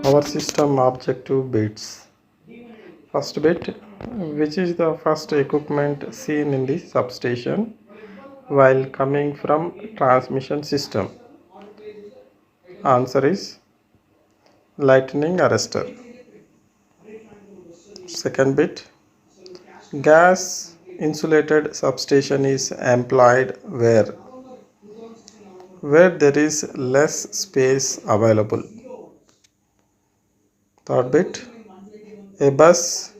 Our system objective bits. First bit, which is the first equipment seen in the substation while coming from transmission system? Answer is lightning arrestor. Second bit, gas insulated substation is employed where there is less space available. Third bit, a bus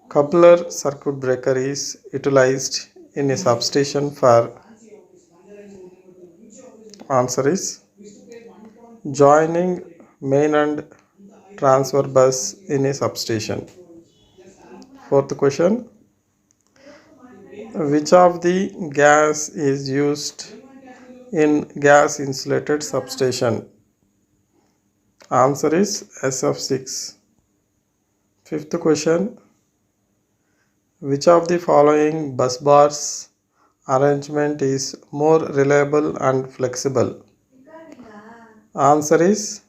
coupler circuit breaker is utilized in a substation for. Answer is joining main and transfer bus in a substation. Fourth question, which of the gas is used in gas insulated substation? Answer is SF6. Fifth question, which of the following bus bars arrangement is more reliable and flexible? Answer is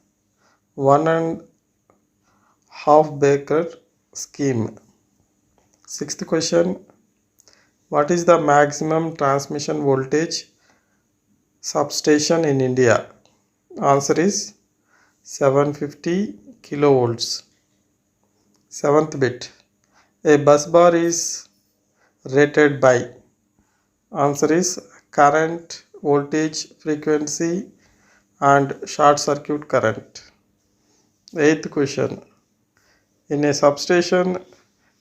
1.5 Baker scheme. Sixth question, what is the maximum transmission voltage substation in India? Answer is 750 kilovolts. Seventh bit, a bus bar is rated by. Answer is current, voltage, frequency and short circuit current. Eighth question, in a substation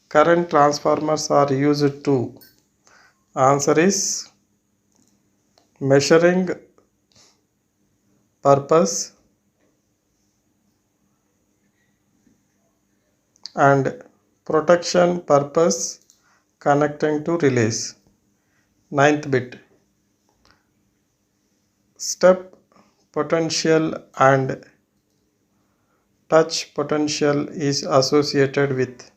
current transformers are used to. Answer is measuring purpose and protection purpose connecting to relays. Ninth bit, step potential and touch potential is associated with.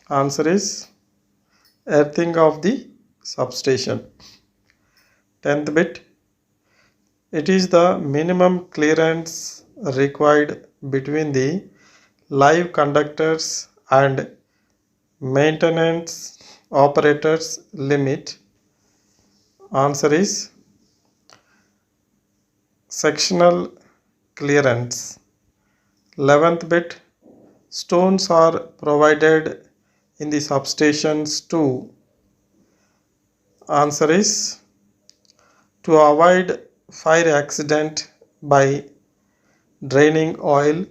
Answer is earthing of the substation. 10th bit, it is the minimum clearance required between the live conductors and maintenance operators limit. Answer is sectional clearance. 11th bit, stones are provided in the substations to. Answer is to avoid fire accident by draining oil,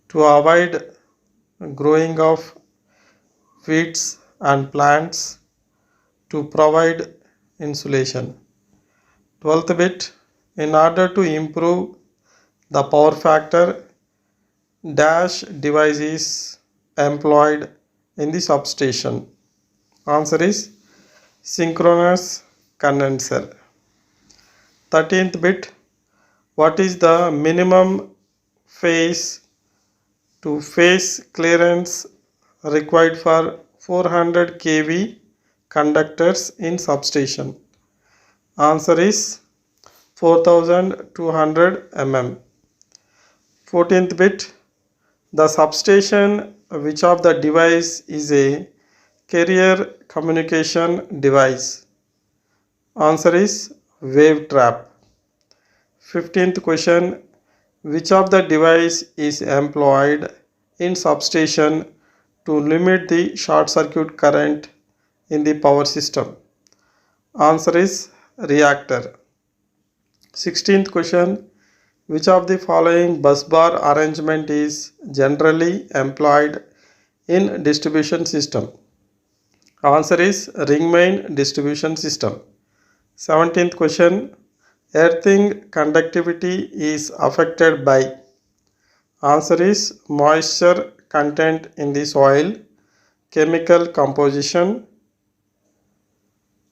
to avoid growing of weeds and plants, to provide insulation. 12th bit, in order to improve the power factor, dash device is employed in the substation. Answer is synchronous condenser. 13th bit, what is the minimum phase to phase clearance required for 400 kV conductors in substation? Answer is 4200 mm. 14th bit, the substation which of the device is a carrier communication device? Answer is wave trap. 15th question, which of the device is employed in substation to limit the short circuit current in the power system? Answer is reactor. 16th question, which of the following bus bar arrangement is generally employed in distribution system? Answer is ring main distribution system. 17th question, earthing conductivity is affected by. Answer is moisture content in the soil, chemical composition,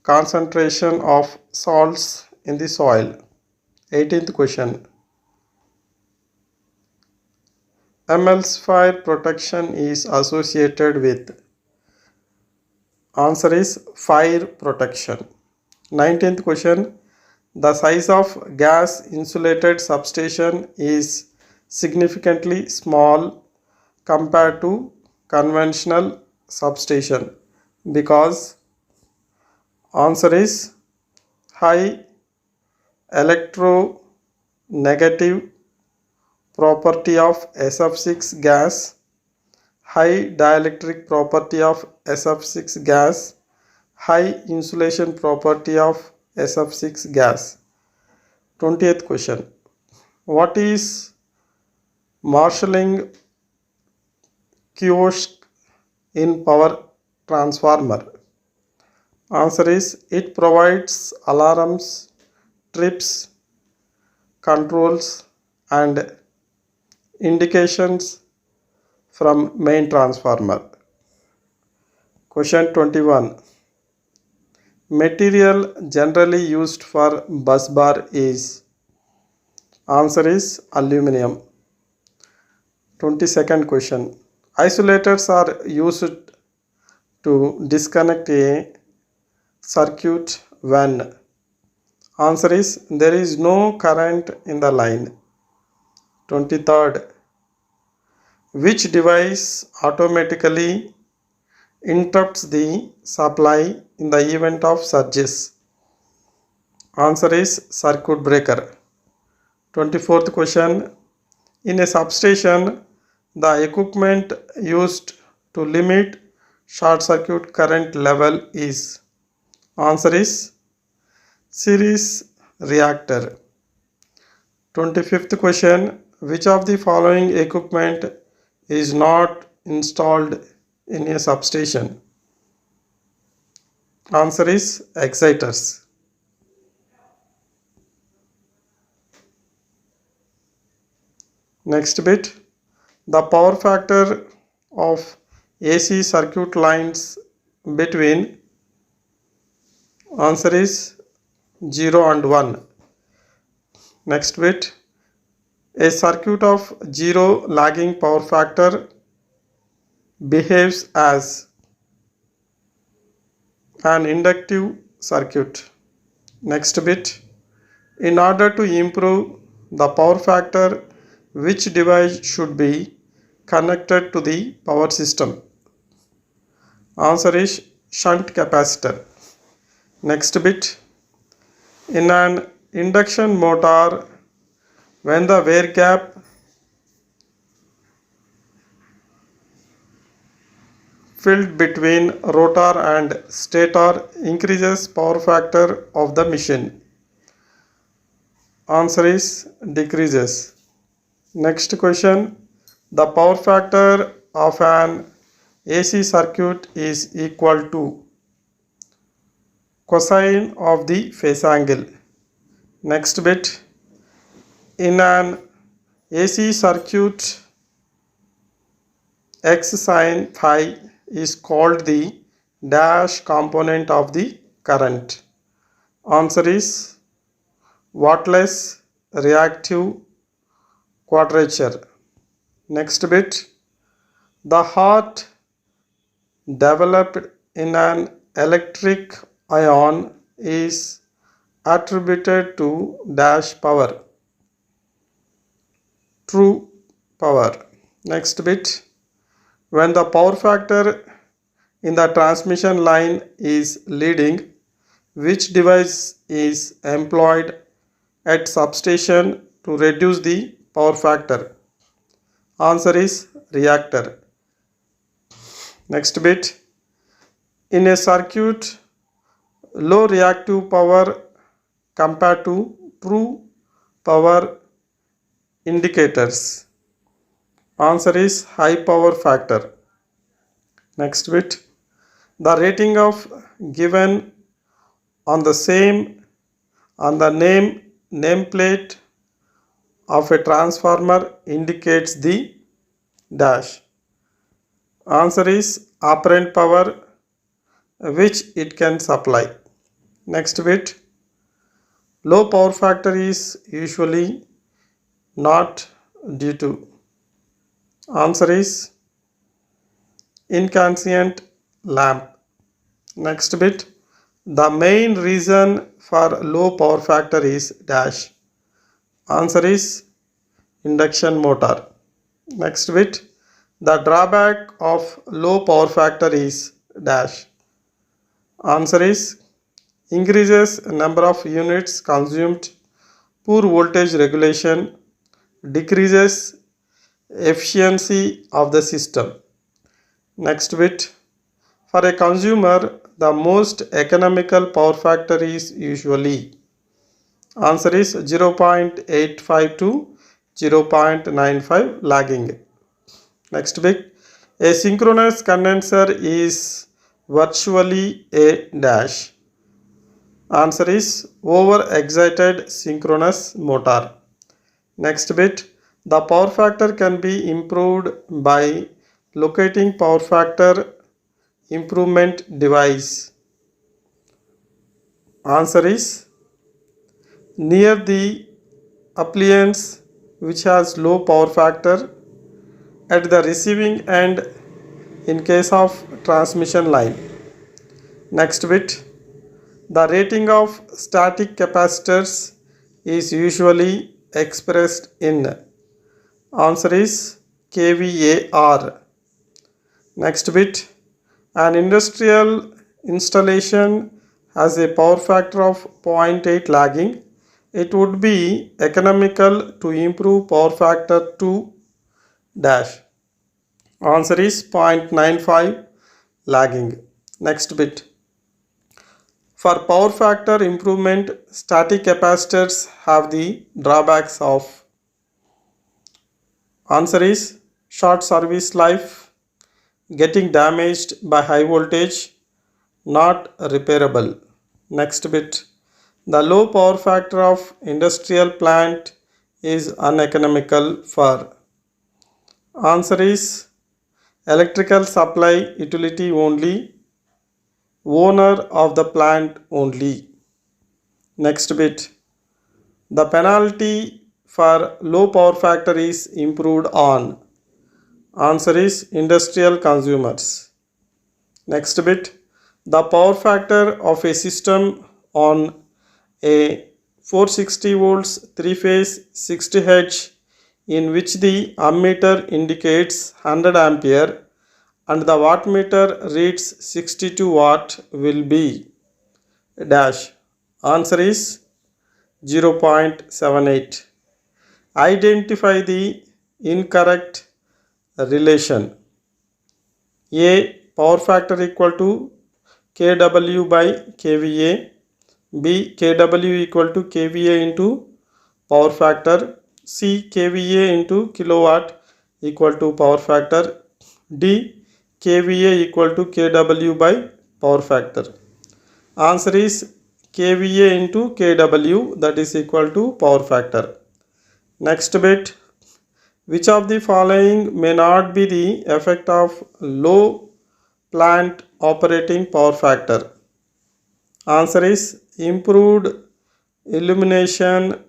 concentration of salts in the soil. 18th question, emulsifier protection is associated with. Answer is fire protection. 19th question, the size of gas insulated substation is significantly small compared to conventional substation? Because answer is high electronegative property of SF6 gas, high dielectric property of SF6 gas, high insulation property of SF6 gas. 20th question. What is marshalling kiosk in power transformer? Answer is it provides alarms, trips, controls and indications from main transformer. Question 21. Material generally used for bus bar is? Answer is aluminum. 22nd question. Isolators are used to disconnect a circuit when? Answer is there is no current in the line. 23rd. Which device automatically interrupts the supply in the event of surges? Answer is circuit breaker. 24th question. In a substation, the equipment used to limit short circuit current level is? Answer is series reactor. 25th question. Which of the following equipment is not installed in a substation? Answer is exciters. Next bit. The power factor of AC circuit lines between? Answer is 0 and 1. Next bit. A circuit of 0 lagging power factor behaves as an inductive circuit. Next bit. In order to improve the power factor, which device should be connected to the power system? Answer is shunt capacitor. Next bit. In an induction motor, when the wear gap filled between rotor and stator increases power factor of the machine. Answer is decreases. Next question. The power factor of an AC circuit is equal to cosine of the phase angle. Next bit. In an AC circuit, x sine phi is called the dash component of the current. Answer is wattless reactive quadrature. Next bit. The heat developed in an electric ion is attributed to dash power. True power. Next bit. When the power factor in the transmission line is leading, which device is employed at substation to reduce the power factor? Answer is reactor. Next bit. In a circuit, low reactive power compared to true power indicators. Answer is high power factor. Next bit. The rating of given on the nameplate of a transformer indicates the dash. Answer is apparent power which it can supply. Next bit. Low power factor is usually not due to. Answer is incandescent lamp. Next bit. The main reason for low power factor is dash. Answer is induction motor. Next bit, the drawback of low power factor is dash. Answer is increases number of units consumed, poor voltage regulation, decreases efficiency of the system. Next bit, for a consumer, the most economical power factor is usually. Answer is 0.85 to 0.95 lagging. Next bit, a synchronous condenser is virtually a dash. Answer is over excited synchronous motor. Next bit, the power factor can be improved by locating power factor improvement device. Answer is near the appliance which has low power factor at the receiving end in case of transmission line. Next bit, the rating of static capacitors is usually expressed in. Answer is kVAR. Next bit, an industrial installation has a power factor of 0.8 lagging. It would be economical to improve power factor to dash. Answer is 0.95 lagging. Next bit, for power factor improvement, static capacitors have the drawbacks of. Answer is short service life, getting damaged by high voltage, not repairable. Next bit, the low power factor of industrial plant is uneconomical for. Answer is electrical supply utility only, owner of the plant only. Next bit, the penalty for low power factor is improved on. Answer is industrial consumers. Next bit, the power factor of a system on a 460 volts 3 phase 60 Hz in which the ammeter indicates 100 ampere and the wattmeter reads 62 watt will be dash. Answer is 0.78. Identify the incorrect relation. A, power factor equal to kW by kVA. B, kW equal to kVA into power factor. C, kVA into kilowatt equal to power factor. D, kVA equal to kW by power factor. Answer is kVA into kW, that is equal to power factor. Next bit, which of the following may not be the effect of low plant operating power factor? Answer is improved illumination,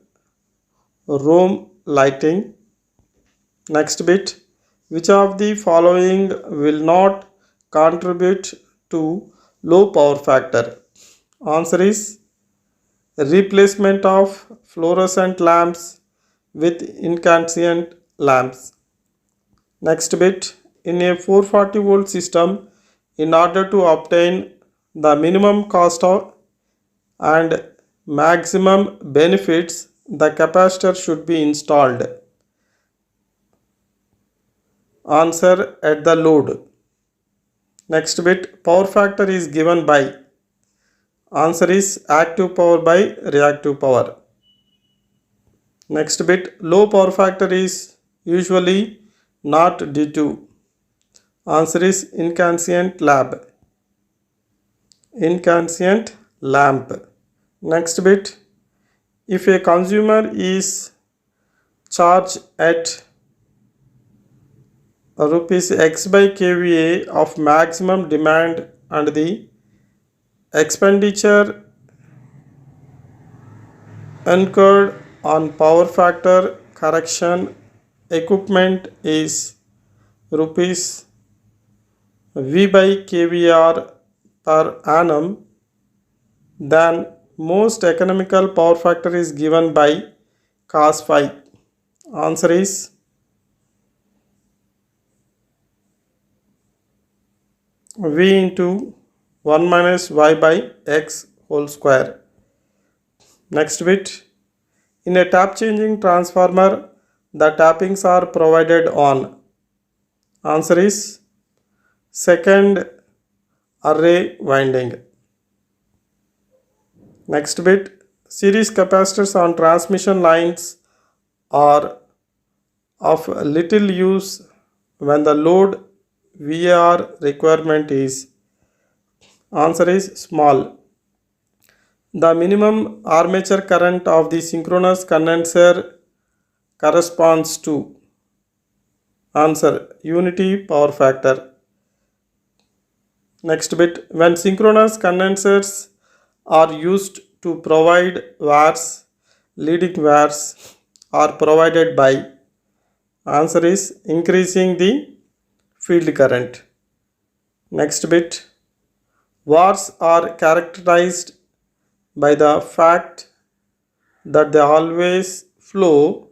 room lighting. Next bit, which of the following will not contribute to low power factor? Answer is replacement of fluorescent lamps with incandescent lamps. Next bit, in a 440 volt system, in order to obtain the minimum cost of and maximum benefits, the capacitor should be installed. Answer at the load. Next bit, power factor is given by. Answer is active power by reactive power. Next bit, low power factor is usually not due to. Answer is incandescent lamp. Incandescent lamp. Next bit, if a consumer is charged at rupees X by kVA of maximum demand and the expenditure incurred on power factor correction equipment is rupees V by kVAR per annum, then most economical power factor is given by cos phi. Answer is V into 1 minus y by x whole square. Next bit. In a tap changing transformer, the tappings are provided on. Answer is second array winding. Next bit. Series capacitors on transmission lines are of little use when the load VAR requirement is. Answer is small. The minimum armature current of the synchronous condenser corresponds to. Answer unity power factor. Next bit. When synchronous condensers are used to provide wires, leading wires are provided by. Answer is increasing the field current. Next bit. Wires are characterized by the fact that they always flow.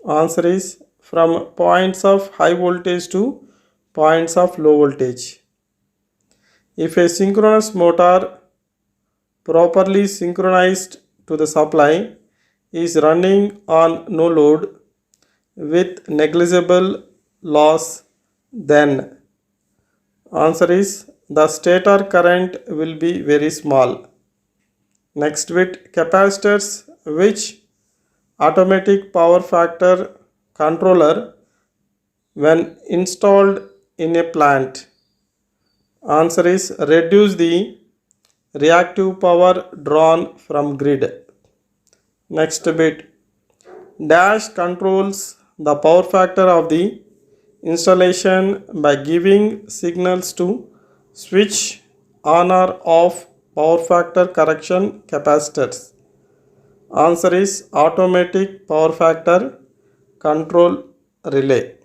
Answer is from points of high voltage to points of low voltage. If a synchronous motor properly synchronized to the supply is running on no load with negligible loss, then answer is the stator current will be very small. Next bit, capacitors which automatic power factor controller when installed in a plant. Answer is reduce the reactive power drawn from grid. Next bit, dash controls the power factor of the installation by giving signals to switch on or off power factor correction capacitors. Answer is automatic power factor control relay.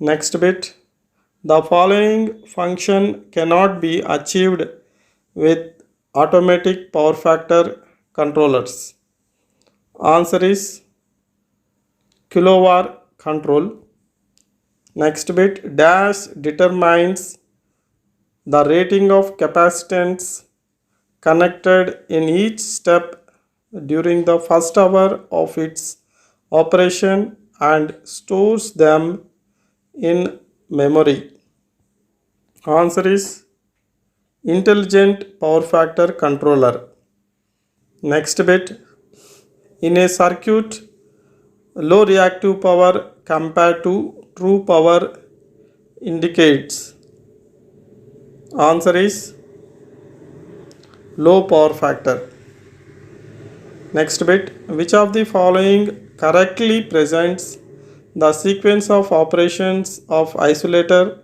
Next bit, the following function cannot be achieved with automatic power factor controllers. Answer is kilowatt control. Next bit, dash determines the rating of capacitance connected in each step during the first hour of its operation and stores them in memory. Answer is intelligent power factor controller. Next bit, in a circuit, low reactive power compared to true power indicates. Answer is low power factor. Next bit, which of the following correctly presents the sequence of operations of isolator,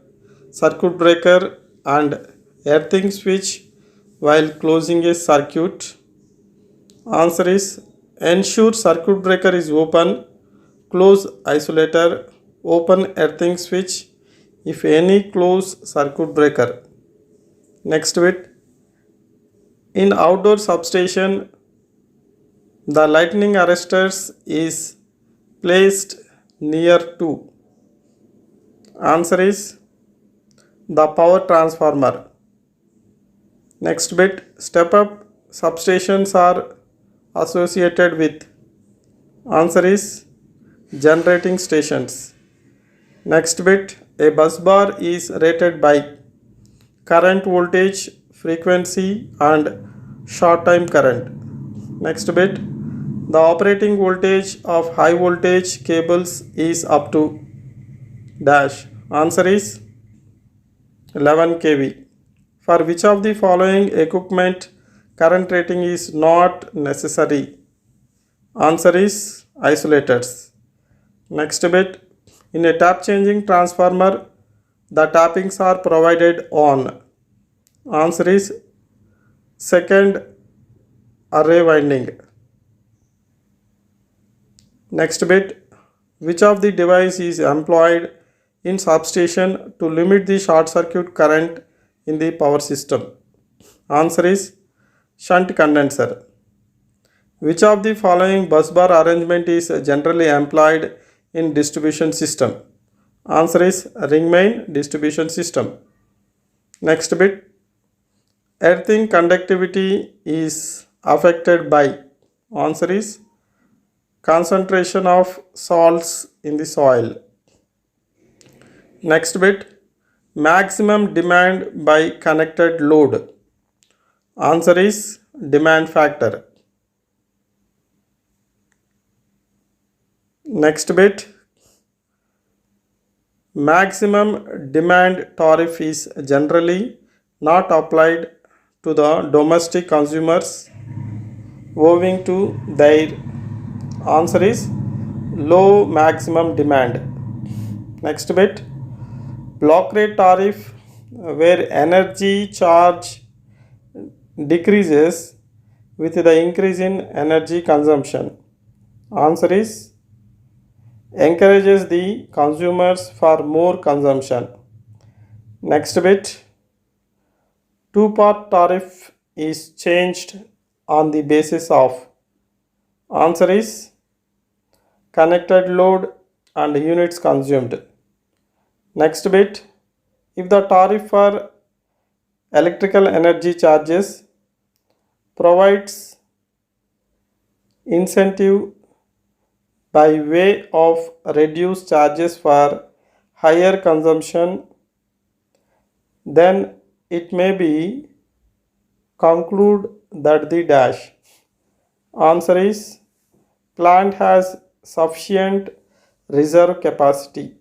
circuit breaker and earthing switch while closing a circuit? Answer is ensure circuit breaker is open, close isolator, open earthing switch, if any close circuit breaker. Next bit, in outdoor substation, the lightning arresters is placed near to. Answer is the power transformer. Next bit, step up substations are associated with. Answer is generating stations. Next bit, a bus bar is rated by current voltage, frequency and short time current. Next bit, the operating voltage of high voltage cables is up to dash. Answer is 11 kV. For which of the following equipment current rating is not necessary? Answer is isolators. Next bit, in a tap changing transformer, the tappings are provided on. Answer is second array winding. Next bit, which of the device is employed in substation to limit the short circuit current in the power system? Answer is shunt condenser. Which of the following bus bar arrangement is generally employed in distribution system? Answer is ring main distribution system. Next bit, earthing conductivity is affected by. Answer is concentration of salts in the soil. Next bit, maximum demand by connected load. Answer is demand factor. Next bit, maximum demand tariff is generally not applied to the domestic consumers owing to their. Answer is low maximum demand. Next bit, block rate tariff where energy charge decreases with the increase in energy consumption. Answer is encourages the consumers for more consumption. Next bit, two-part tariff is changed on the basis of. Answer is connected load and units consumed. Next bit, if the tariff for electrical energy charges provides incentive by way of reduced charges for higher consumption, then it may be conclude that the dash. Answer is plant has sufficient reserve capacity.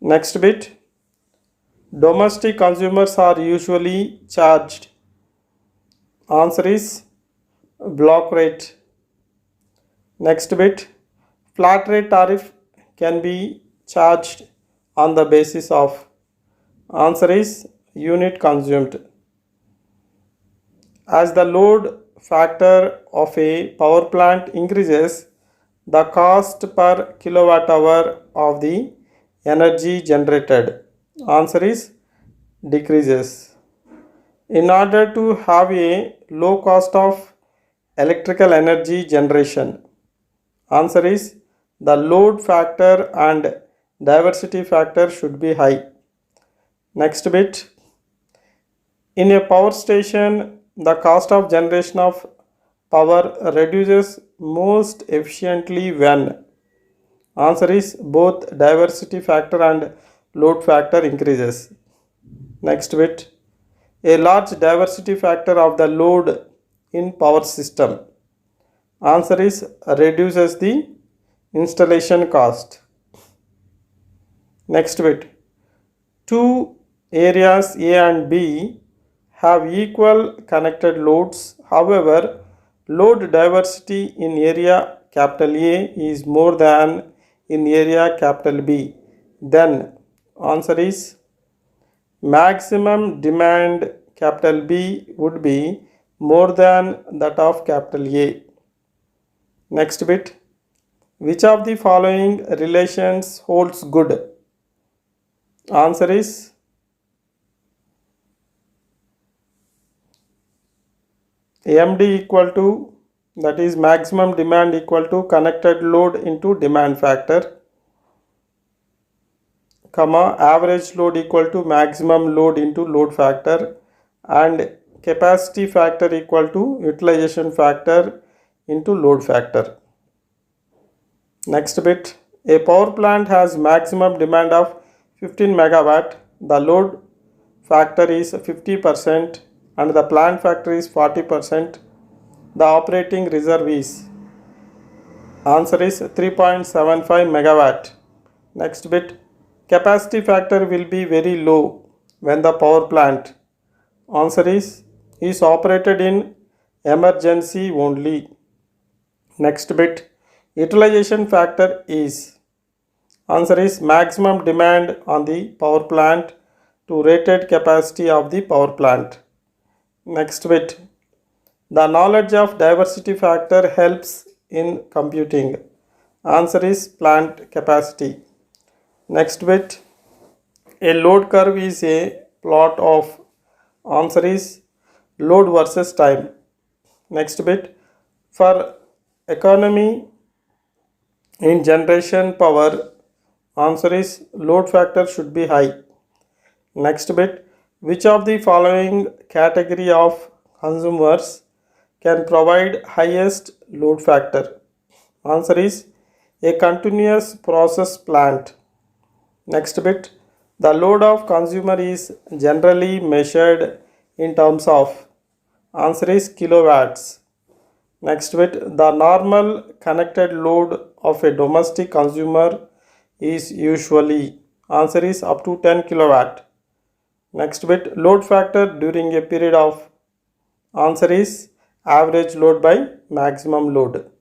Next bit, domestic consumers are usually charged. Answer is block rate. Next bit, flat rate tariff can be charged on the basis of. Answer is unit consumed. As the load factor of a power plant increases, the cost per kilowatt hour of the energy generated. Answer is decreases. In order to have a low cost of electrical energy generation, answer is the load factor and diversity factor should be high. Next bit, in a power station, the cost of generation of power reduces most efficiently when. Answer is both diversity factor and load factor increases. Next bit, a large diversity factor of the load in power system. Answer is reduces the installation cost. Next bit, two areas A and B have equal connected loads. However, load diversity in area capital A is more than in area capital B. Then answer is maximum demand capital B would be more than that of capital A. Next bit, which of the following relations holds good? Answer is MD equal to, that is maximum demand equal to connected load into demand factor, comma average load equal to maximum load into load factor, and capacity factor equal to utilization factor into load factor. Next bit, a power plant has maximum demand of 15 megawatt. The load factor is 50% and the plant factor is 40%. The operating reserve is. Answer is 3.75 megawatt. Next bit, capacity factor will be very low when the power plant. Answer is operated in emergency only. Next bit, utilization factor is. Answer is maximum demand on the power plant to rated capacity of the power plant. Next bit, the knowledge of diversity factor helps in computing. Answer is plant capacity. Next bit, a load curve is a plot of. Answer is load versus time. Next bit, For economy in generation power, answer is load factor should be high. Next bit, which of the following category of consumers can provide highest load factor? Answer is a continuous process plant. Next bit, the load of consumer is generally measured in terms of, answer is kilowatts. Next bit, the normal connected load of a domestic consumer is usually, answer is up to 10 kilowatt. Next bit, load factor during a period of, answer is average load by maximum load.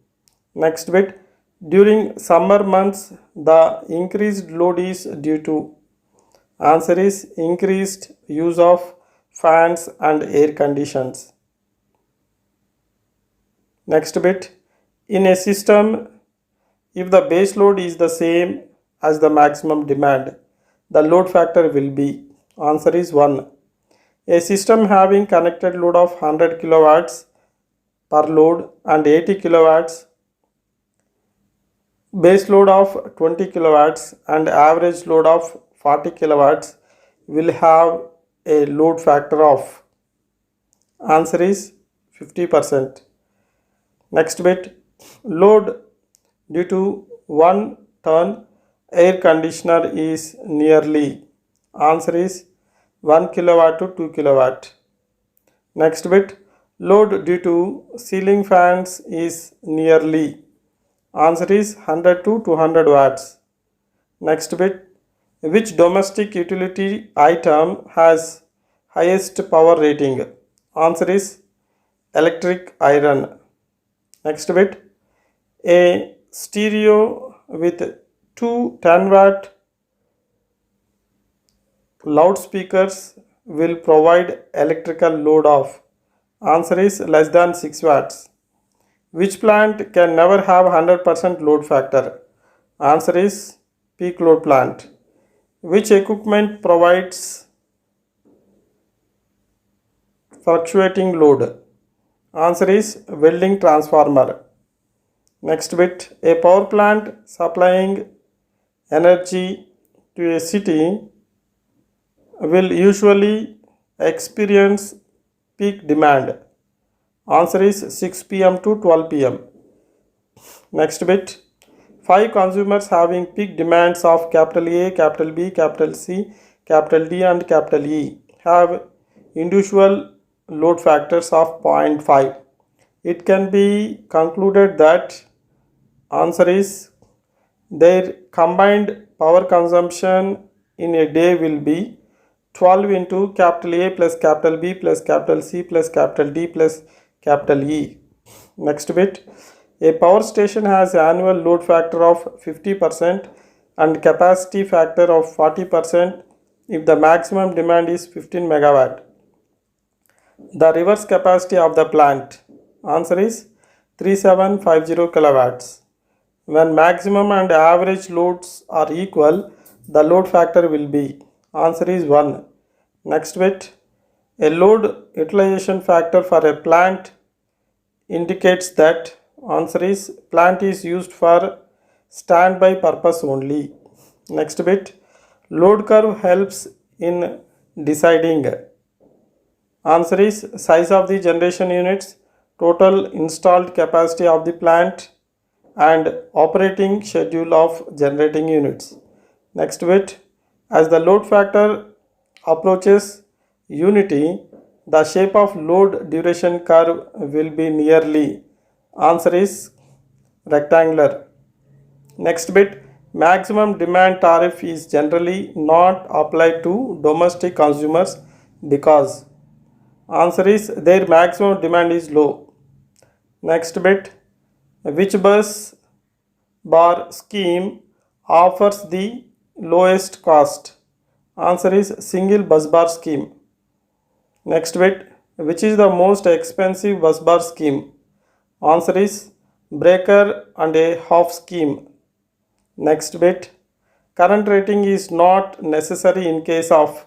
Next bit, during summer months the increased load is due to, answer is increased use of fans and air conditions. Next bit, in a system, if the base load is the same as the maximum demand, the load factor will be, answer is 1. A system having connected load of 100 kilowatts per load and 80 kilowatts, base load of 20 kilowatts and average load of 40 kilowatts will have a load factor of, answer is 50%. Next bit, load due to 1 ton air conditioner is nearly, answer is 1 kilowatt to 2 kilowatt. Next bit, load due to ceiling fans is nearly, answer is 100 to 200 watts. Next bit, which domestic utility item has highest power rating? Answer is electric iron. Next bit, a stereo with two 10-watt loudspeakers will provide electrical load of, answer is less than 6 watts. Which plant can never have 100% load factor? Answer is peak load plant. Which equipment provides fluctuating load? Answer is welding transformer. Next bit, a power plant supplying energy to a city will usually experience peak demand. Answer is 6 pm to 12 pm. Next bit, 5 consumers having peak demands of capital A, capital B, capital C, capital D and capital E have individual load factors of 0.5. It can be concluded that, answer is their combined power consumption in a day will be 12 into capital A plus capital B plus capital C plus capital D plus capital E. Next bit, a power station has annual load factor of 50% and capacity factor of 40% if the maximum demand is 15 megawatt. The reverse capacity of the plant, answer is 3750 kilowatts. When maximum and average loads are equal, the load factor will be, answer is 1. Next bit, a load utilization factor for a plant indicates that, answer is plant is used for standby purpose only. Next bit, load curve helps in deciding, answer is size of the generation units, total installed capacity of the plant and operating schedule of generating units. Next bit, as the load factor approaches unity, the shape of load duration curve will be nearly, answer is rectangular. Next bit, maximum demand tariff is generally not applied to domestic consumers because, answer is their maximum demand is low. Next bit, which bus bar scheme offers the lowest cost? Answer is single bus bar scheme. Next bit, which is the most expensive bus bar scheme? Answer is breaker and a half scheme. Next bit, current rating is not necessary in case of,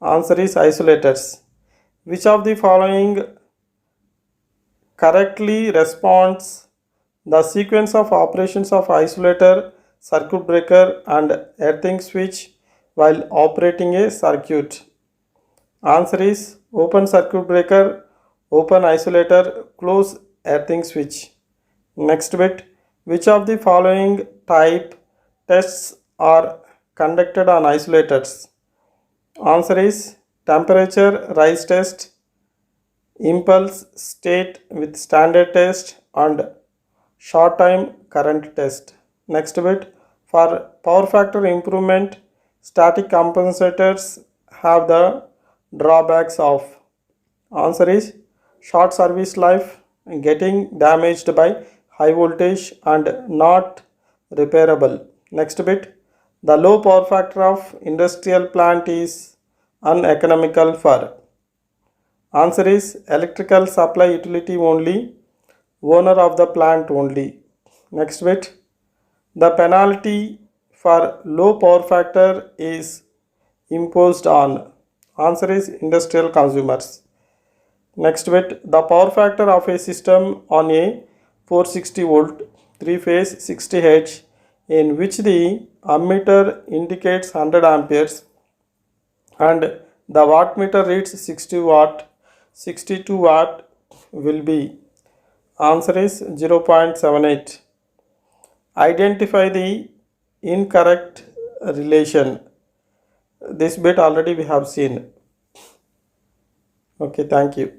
answer is isolators. Which of the following correctly responds the sequence of operations of isolator, circuit breaker and earthing switch while operating a circuit? Answer is open circuit breaker, open isolator, close earthing switch. Next bit, which of the following type tests are conducted on isolators? Answer is temperature rise test, impulse state with standard test and short time current test. Next bit, for power factor improvement, static compensators have the drawbacks of. Answer is short service life, getting damaged by high voltage and not repairable. Next bit, the low power factor of industrial plant is uneconomical for. Answer is electrical supply utility only, owner of the plant only. Next bit, the penalty for low power factor is imposed on. Answer is industrial consumers. Next bit, the power factor of a system on a 460 volt 3 phase 60 Hz in which the ammeter indicates 100 amperes and the wattmeter reads 60 watt 62 watt will be. Answer is 0.78. Identify the incorrect relation. This bit already we have seen. Okay, thank you.